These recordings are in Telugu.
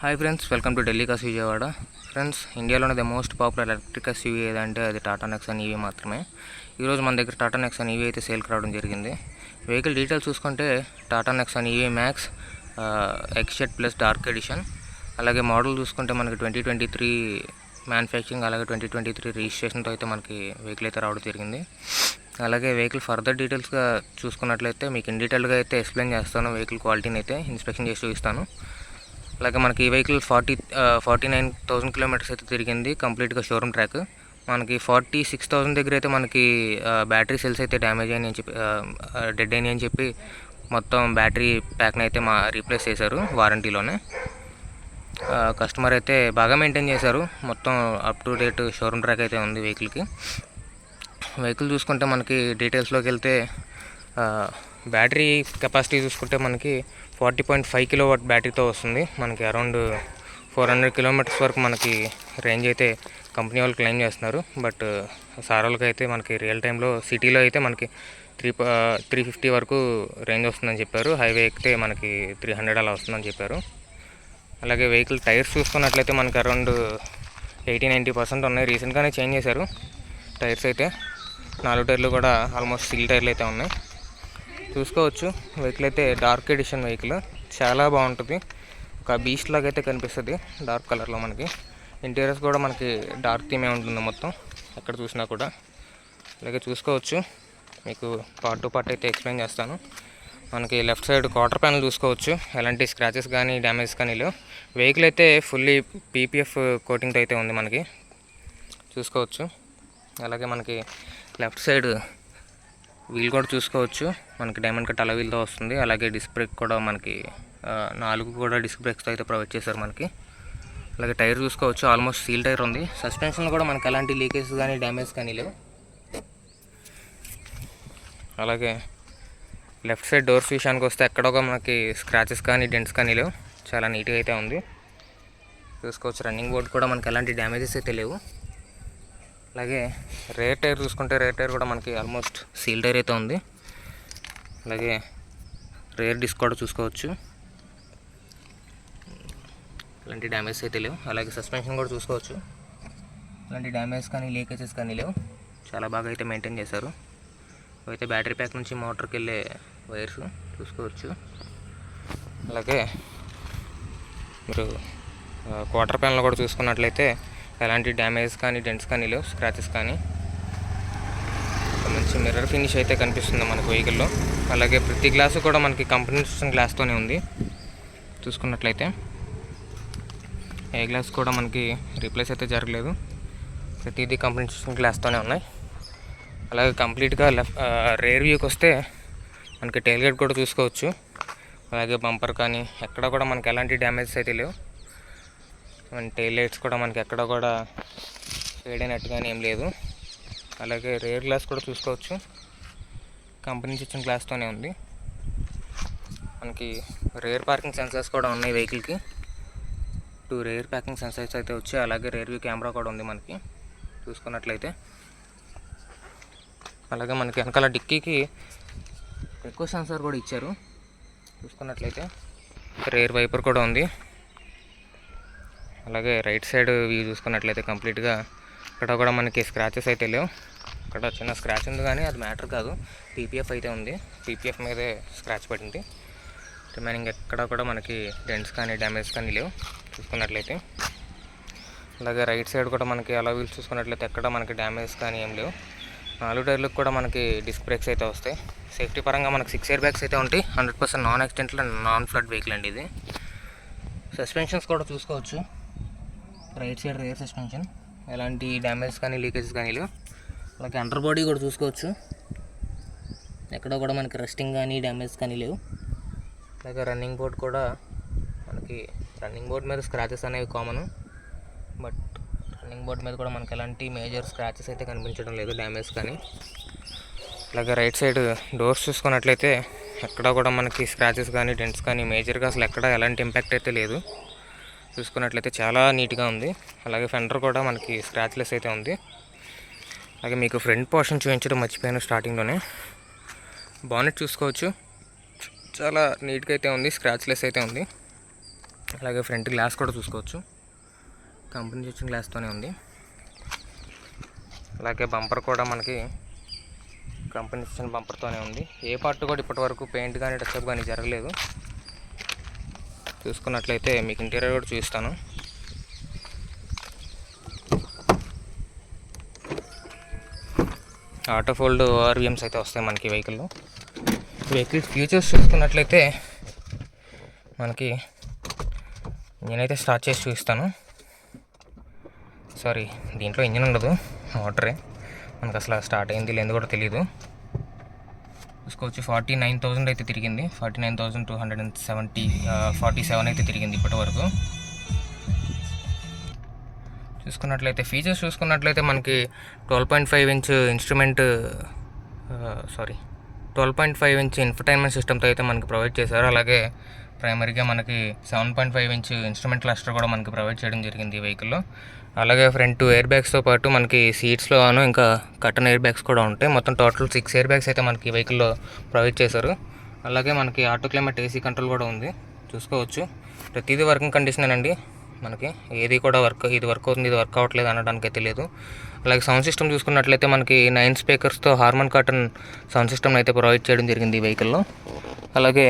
Hi friends, welcome to Delhi cars Vijayawada. Friends, ఇండియాలోనే the most popular electric SUV ఏదంటే అది టాటా నెక్సాన్ ఈవీ మాత్రమే. ఈరోజు మన దగ్గర టాటా నెక్సాన్ ఈవీ అయితే సేల్కి రావడం జరిగింది. వెహికల్ డీటెయిల్స్ చూసుకుంటే Tata Nexon EV max XZ plus dark edition. అలాగే మోడల్ చూసుకుంటే మనకి 2023 మ్యానుఫ్యాక్చరింగ్, అలాగే 2023 రిజిస్ట్రేషన్తో అయితే మనకి వెహికల్ అయితే రావడం జరిగింది. అలాగే వెహికల్ ఫర్దర్ డీటెయిల్స్గా చూసుకున్నట్లయితే మీకు ఇన్ డీటెయిల్గా అయితే ఎక్స్ప్లెయిన్ చేస్తాను. వెహికల్ క్వాలిటీని అయితే ఇన్స్పెక్షన్ చేసి చూపిస్తాను. అలాగే మనకి ఈ వెహికల్ 49,000 కిలోమీటర్స్ అయితే తిరిగింది కంప్లీట్గా షోరూమ్ ట్రాక్. మనకి 46,000 దగ్గర అయితే మనకి బ్యాటరీ సెల్స్ అయితే డ్యామేజ్ అయినాయి అని చెప్పి, డెడ్ అయినాయి అని చెప్పి మొత్తం బ్యాటరీ ప్యాక్ని అయితే రీప్లేస్ చేశారు వారంటీలోనే. కస్టమర్ అయితే బాగా మెయింటైన్ చేశారు. మొత్తం up to date showroom track అయితే ఉంది వెహికల్కి. వెహికల్ చూసుకుంటే మనకి డీటెయిల్స్లోకి వెళ్తే బ్యాటరీ కెపాసిటీ చూసుకుంటే మనకి 40.5 కిలోవాట్ బ్యాటరీతో వస్తుంది. మనకి అరౌండ్ 400 కిలోమీటర్స్ వరకు మనకి రేంజ్ అయితే కంపెనీ వాళ్ళు క్లెయిమ్ చేస్తున్నారు. బట్ సారాలకి అయితే మనకి రియల్ టైంలో సిటీలో అయితే మనకి 350 వరకు రేంజ్ వస్తుందని చెప్పారు. హైవే ఎక్కితే మనకి 300 అలా వస్తుందని చెప్పారు. అలాగే వెహికల్ టైర్స్ చూసుకున్నట్లయితే మనకి అరౌండ్ 80-90% ఉన్నాయి. రీసెంట్గానే చేంజ్ చేశారు టైర్స్ అయితే. 4 టైర్లు కూడా ఆల్మోస్ట్ స్టీల్ టైర్లు అయితే ఉన్నాయి. చూసుకోవచ్చు వెహికల్ అయితే డార్క్ ఎడిషన్ వెహికల్, చాలా బాగుంటుంది. ఒక బీస్ట్ లాగా అయితే కనిపిస్తుంది డార్క్ కలర్లో. మనకి ఇంటీరియర్స్ కూడా మనకి డార్క్ థీమే ఉంటుంది మొత్తం ఎక్కడ చూసినా కూడా. అలాగే చూసుకోవచ్చు, మీకు పార్ట్ టు పార్ట్ అయితే ఎక్స్ప్లెయిన్ చేస్తాను. మనకి లెఫ్ట్ సైడ్ క్వార్టర్ ప్యానల్ చూసుకోవచ్చు, ఎలాంటి స్క్రాచెస్ కానీ డ్యామేజ్ కానీ లేవు. వెహికల్ అయితే ఫుల్లీ పీపీఎఫ్ కోటింగ్తో అయితే ఉంది మనకి, చూసుకోవచ్చు. అలాగే మనకి లెఫ్ట్ సైడ్ వీల్ కూడా చూసుకోవచ్చు, మనకి డైమండ్ కట్ అలా వీల్తో వస్తుంది. అలాగే డిస్క్ బ్రేక్ కూడా మనకి 4 కూడా డిస్క్ బ్రేక్స్తో అయితే ప్రొవైడ్ చేశారు మనకి. అలాగే టైర్ చూసుకోవచ్చు, ఆల్మోస్ట్ సీల్ టైర్ ఉంది. సస్పెన్షన్లో కూడా మనకి ఎలాంటి లీకేజ్ కానీ డ్యామేజ్ కానీ లేవు. అలాగే లెఫ్ట్ సైడ్ డోర్స్ విషయానికి వస్తే ఎక్కడ ఒక మనకి స్క్రాచెస్ కానీ డెంట్స్ కానీ లేవు, చాలా నీట్గా అయితే ఉంది. చూసుకోవచ్చు, రన్నింగ్ బోర్డ్ కూడా మనకి ఎలాంటి డ్యామేజెస్ అయితే లేవు. అలాగే రేర్ టైర్ చూసుకుంటే రేర్ టైర్ కూడా మనకి ఆల్మోస్ట్ సీల్ టైర్ అయితే ఉంది. అలాగే రేర్ డిస్క్ కూడా చూసుకోవచ్చు, ఎలాంటి డ్యామేజ్ అయితే లేవు. అలాగే సస్పెన్షన్ కూడా చూసుకోవచ్చు, ఎలాంటి డ్యామేజ్ కానీ లీకేజెస్ కానీ లేవు, చాలా బాగా అయితే మెయింటైన్ చేశారు. అయితే బ్యాటరీ ప్యాక్ నుంచి మోటార్కి వెళ్ళే వైర్స్ చూసుకోవచ్చు. అలాగే మీరు క్వార్టర్ ప్యానల్ కూడా చూసుకున్నట్లయితే ఎలాంటి డ్యామేజ్ కానీ డెంట్స్ కానీ లేవు, స్క్రాచెస్ కానీ. మంచి మిర్రర్ ఫినిష్ అయితే కనిపిస్తుంది మనకు వెహికల్లో. అలాగే ప్రతి గ్లాసు కూడా మనకి కంపెనీ గ్లాస్తోనే ఉంది. చూసుకున్నట్లయితే ఏ గ్లాస్ కూడా మనకి రీప్లేస్ అయితే జరగలేదు, ప్రతిదీ కంపెనీ గ్లాస్తోనే ఉన్నాయి. అలాగే కంప్లీట్గా రేర్ వ్యూకి వస్తే మనకి టైల్ గేట్ కూడా చూసుకోవచ్చు. అలాగే బంపర్ కానీ ఎక్కడ కూడా మనకి ఎలాంటి డ్యామేజెస్ అయితే లేవు. టైల్ లైట్స్ కూడా మనకి ఎక్కడ కూడా ఫేడ్ అయినట్టు కానీ ఏం లేదు. అలాగే రేర్ గ్లాస్ కూడా చూసుకోవచ్చు, కంపెనీ నుంచి ఇచ్చిన గ్లాస్తోనే ఉంది. మనకి రేర్ పార్కింగ్ సెన్సర్స్ కూడా ఉన్నాయి వెహికల్కి. 2 రేర్ పార్కింగ్ సెన్సర్స్ అయితే వచ్చాయి. అలాగే రేర్ వ్యూ కెమెరా కూడా ఉంది మనకి చూసుకున్నట్లయితే. అలాగే మనకి వెనకాల డిక్కీకి ఎక్కువ సెన్సార్ కూడా ఇచ్చారు. చూసుకున్నట్లయితే రేర్ వైపర్ కూడా ఉంది. అలాగే రైట్ సైడ్ వ్యూ చూసుకున్నట్లయితే కంప్లీట్గా ఇక్కడ కూడా మనకి స్క్రాచెస్ అయితే లేవు. ఇక్కడ చిన్న స్క్రాచ్ ఉంది కానీ అది మ్యాటర్ కాదు, పీపీఎఫ్ అయితే ఉంది. పీపీఎఫ్ మీదే స్క్రాచ్ పడింది. రిమైనింగ్ ఎక్కడ కూడా మనకి డెంట్స్ కానీ డ్యామేజ్ కానీ లేవు చూసుకున్నట్లయితే. అలాగే రైట్ సైడ్ కూడా మనకి అలా వీల్స్ చూసుకున్నట్లయితే ఎక్కడ మనకి డ్యామేజ్ కానీ ఏం లేవు. 4 టైర్లకు కూడా మనకి డిస్క్ బ్రేక్స్ అయితే వస్తాయి. సేఫ్టీ పరంగా మనకి 6 ఎయిర్ బ్యాగ్స్ అయితే ఉంటాయి. 100% non accidental and non flood vehicle అండి ఇది. సస్పెన్షన్స్ కూడా చూసుకోవచ్చు, రైట్ సైడ్ రేర్ సస్పెన్షన్, ఎలాంటి డ్యామేజ్ కానీ లీకేజెస్ కానీ లేవు. అలాగే అండర్ బాడీ కూడా చూసుకోవచ్చు, ఎక్కడ కూడా మనకి రస్టింగ్ కానీ డ్యామేజ్ కానీ లేవు. అలాగే రన్నింగ్ బోర్డ్ కూడా మనకి, రన్నింగ్ బోర్డ్ మీద స్క్రాచెస్ అనేవి కామన్, బట్ రన్నింగ్ బోర్డ్ మీద కూడా మనకి ఎలాంటి మేజర్ స్క్రాచెస్ అయితే కనిపించడం లేదు, డ్యామేజ్ కానీ. అలాగే రైట్ సైడ్ డోర్స్ చూసుకున్నట్లయితే ఎక్కడ కూడా మనకి స్క్రాచెస్ కానీ డెంట్స్ కానీ మేజర్గా అసలు ఎక్కడ ఎలాంటి ఇంపాక్ట్ అయితే లేదు. చూసుకున్నట్లయితే చాలా నీట్గా ఉంది. అలాగే ఫెండర్ కూడా మనకి స్క్రాచ్లెస్ అయితే ఉంది. అలాగే మీకు ఫ్రంట్ పోర్షన్ చూపించడం మర్చిపోయాను స్టార్టింగ్లోనే. బానెట్ చూసుకోవచ్చు, చాలా నీట్గా అయితే ఉంది, స్క్రాచ్లెస్ అయితే ఉంది. అలాగే ఫ్రంట్ గ్లాస్ కూడా చూసుకోవచ్చు, కంపెనీ ఇచ్చిన గ్లాస్తోనే ఉంది. అలాగే బంపర్ కూడా మనకి కంపెనీ ఇచ్చిన బంపర్తోనే ఉంది. ఏ పార్ట్ కూడా ఇప్పటివరకు పెయింట్ కానీ టచ్అప్ కానీ జరగలేదు. చూసుకున్నట్లయితే మీకు ఇంటీరియర్ కూడా చూపిస్తాను. ఆటో ఫోల్డ్ ఆర్విఎమ్స్ అయితే వస్తాయి మనకి వెహికల్ ఫీచర్స్ చూసుకున్నట్లయితే మనకి నేనైతే స్టార్ట్ చేసి చూపిస్తాను. సారీ, దీంట్లో ఇంజిన్ ఉండదు, మోటరే. మనకు అసలు స్టార్ట్ అయింది లేదు కూడా తెలియదు. చూసుకోవచ్చు 49,000 అయితే తిరిగింది, 49,247 అయితే తిరిగింది ఇప్పటి వరకు. చూసుకున్నట్లయితే ఫీచర్స్ చూసుకున్నట్లయితే మనకి 12.5 ఇంచ్ ఇన్స్ట్రుమెంట్ 12.5 ఇంచ్ ఇన్ఫర్టైన్మెంట్ సిస్టమ్తో అయితే మనకి ప్రొవైడ్ చేశారు. అలాగే ప్రైమరీగా మనకి 7.5 ఇంచ్ ఇన్స్ట్రుమెంట్ క్లస్టర్ కూడా మనకి ప్రొవైడ్ చేయడం జరిగింది ఈ వెహికల్లో. అలాగే ఫ్రంట్ ఎయిర్ బ్యాగ్స్తో పాటు మనకి సీట్స్లో ఇంకా కటన్ ఎయిర్ బ్యాగ్స్ కూడా ఉంటాయి. మొత్తం టోటల్ 6 ఎయిర్ బ్యాగ్స్ అయితే మనకి వెహికల్లో ప్రొవైడ్ చేశారు. అలాగే మనకి ఆటో క్లైమేట్ ఏసీ కంట్రోల్ కూడా ఉంది. చూసుకోవచ్చు ప్రతిదీ వర్కింగ్ కండిషన్ అండి. మనకి ఏది కూడా ఇది వర్క్ అవుతుంది, ఇది వర్క్ అవ్వట్లేదు అనడానికి తెలియదు. అలాగే సౌండ్ సిస్టమ్ చూసుకున్నట్లయితే మనకి 9 స్పీకర్స్తో హార్మన్ కాటన్ సౌండ్ సిస్టమ్ అయితే ప్రొవైడ్ చేయడం జరిగింది ఈ వెహికల్లో. అలాగే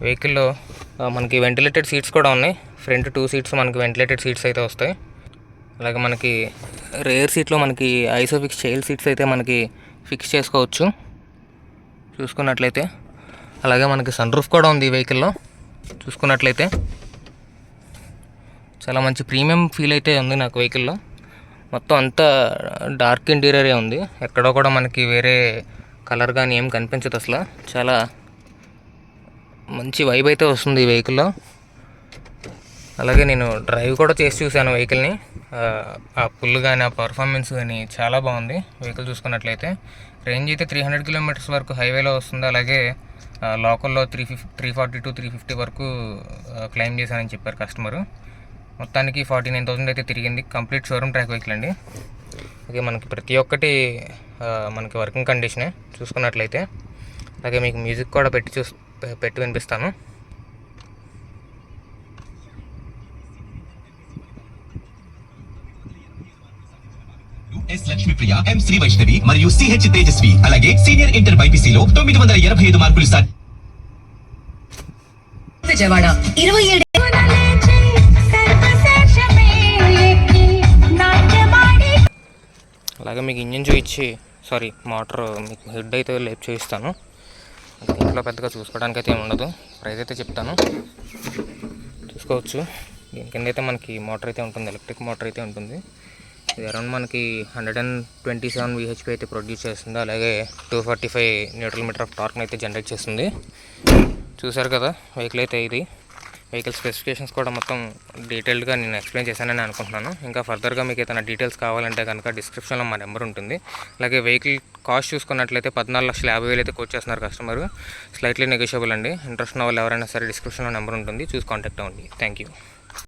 వెహికల్లో మనకి వెంటిలేటెడ్ సీట్స్ కూడా ఉన్నాయి. ఫ్రంట్ 2 సీట్స్ మనకి వెంటిలేటెడ్ సీట్స్ అయితే వస్తాయి. అలాగే మనకి రేర్ సీట్లో మనకి ఐసోఫిక్స్ చైల్డ్ సీట్స్ అయితే మనకి ఫిక్స్ చేసుకోవచ్చు చూసుకున్నట్లయితే. అలాగే మనకి సన్ రూఫ్ కూడా ఉంది ఈ వెహికల్లో. చూసుకున్నట్లయితే చాలా మంచి ప్రీమియం ఫీల్ అయితే ఉంది నాకు వెహికల్లో. మొత్తం అంతా డార్క్ ఇంటీరియరే ఉంది, ఎక్కడో కూడా మనకి వేరే కలర్ కానీ ఏం కనిపించదు అసలు. చాలా మంచి వైబ్ అయితే వస్తుంది ఈ వెహికల్లో. అలాగే నేను డ్రైవ్ కూడా చేసి చూశాను వెహికల్ని. ఆ పుల్ కానీ ఆ పర్ఫార్మెన్స్ కానీ చాలా బాగుంది వెహికల్. చూసుకున్నట్లయితే రేంజ్ అయితే 300 కిలోమీటర్స్ వరకు హైవేలో వస్తుంది. అలాగే లోకల్లో 340 to 350 వరకు క్లెయిమ్ చేశానని చెప్పారు కస్టమరు. మొత్తానికి 49,000 అయితే తిరిగింది. కంప్లీట్ షోరూమ్ ట్రాక్ వెహికల్ అండి. అలాగే మనకి ప్రతి ఒక్కటి మనకి వర్కింగ్ కండిషనే చూసుకున్నట్లయితే. అలాగే మీకు మ్యూజిక్ కూడా పెట్టి వినిపిస్తాను. ఎస్ లక్ష్మీప్రియ, ఎం శ్రీ వైష్ణవి మరియు సిహెచ్ తేజస్వి. అలాగే సీనియర్ ఇంటర్ బైపీసీలో 985 మార్కులు సార్. విజయవాడ 27 అలాగే మీకు ఇంజిన్ చూపించి మోటార్ మీకు హెడ్ అయితే లేపు చూపిస్తాను. దీంట్లో పెద్దగా చూసుకోవడానికి అయితే ఏమి ఉండదు. ప్రైస్ అయితే చెప్తాను, చూసుకోవచ్చు. దీని కింద అయితే మనకి మోటార్ అయితే ఉంటుంది, ఎలక్ట్రిక్ మోటార్ అయితే ఉంటుంది. ఇది అరౌండ్ మనకి 127 VHP అయితే ప్రొడ్యూస్ చేస్తుంది. అలాగే 245 న్యూట్రల్ మీటర్ ఆఫ్ టార్క్ని అయితే జనరేట్ చేస్తుంది. చూసారు కదా వెహికల్ అయితే. ఇది వెహికల్ స్పెసిఫికేషన్స్ కూడా మొత్తం డీటెయిల్డ్గా నేను ఎక్స్ప్లెయిన్ చేశానని అనుకుంటున్నాను. ఇంకా ఫర్దర్గా మీకు ఏదైనా డీటెయిల్స్ కావాలంటే కనుక డిస్క్రిప్షన్లో మా నెంబర్ ఉంటుంది. అలాగే వెహికల్ కాస్ట్ చూసుకున్నట్లయితే 14,50,000 అయితే కోట్ చేస్తున్నారు కస్టమర్. స్లైట్లీ నెగోషియబుల్ అండి. ఇంట్రెస్ట్ ఉన్న వాళ్ళు ఎవరైనా సరే డిస్క్రిప్షన్లో నెంబర్ ఉంటుంది, చూసి కాంటాక్ట్ అవ్వండి. Thank you.